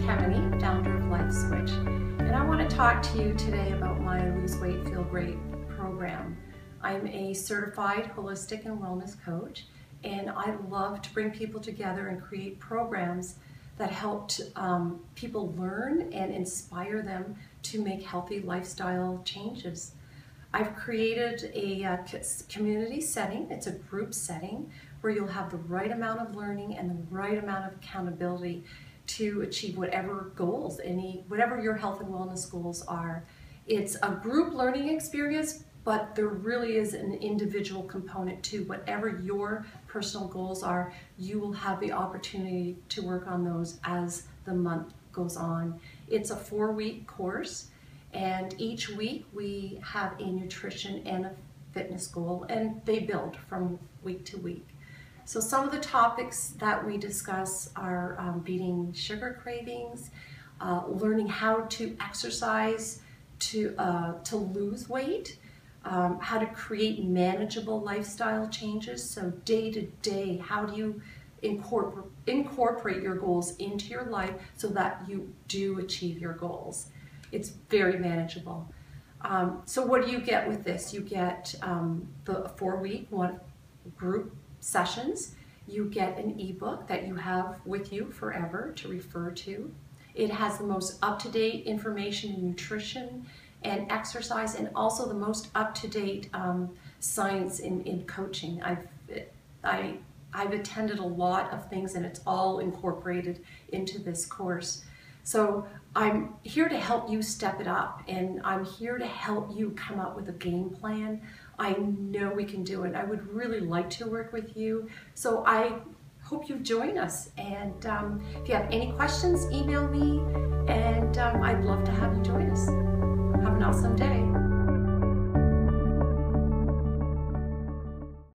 Kemeny, founder of Life Switch, and I want to talk to you today about my Lose Weight, Feel Great program. I'm a certified holistic and wellness coach, and I love to bring people together and create programs that help people learn and inspire them to make healthy lifestyle changes. I've created a community setting. It's a group setting where you'll have the right amount of learning and the right amount of accountability to achieve whatever goals, whatever your health and wellness goals are. It's a group learning experience, but there really is an individual component to whatever your personal goals are. You will have the opportunity to work on those as the month goes on. It's a 4-week course, and each week we have a nutrition and a fitness goal, and they build from week to week. So some of the topics that we discuss are beating sugar cravings, learning how to exercise to lose weight, how to create manageable lifestyle changes. So day to day, how do you incorporate your goals into your life so that you do achieve your goals? It's very manageable. So what do you get with this? You get the 4-week group sessions. You get an ebook that you have with you forever to refer to. It has the most up-to-date information in nutrition and exercise, and also the most up-to-date science in coaching. I've attended a lot of things, and it's all incorporated into this course. So I'm here to help you step it up, and I'm here to help you come up with a game plan. I know we can do it. I would really like to work with you. So I hope you join us. And if you have any questions, email me, and I'd love to have you join us. Have an awesome day.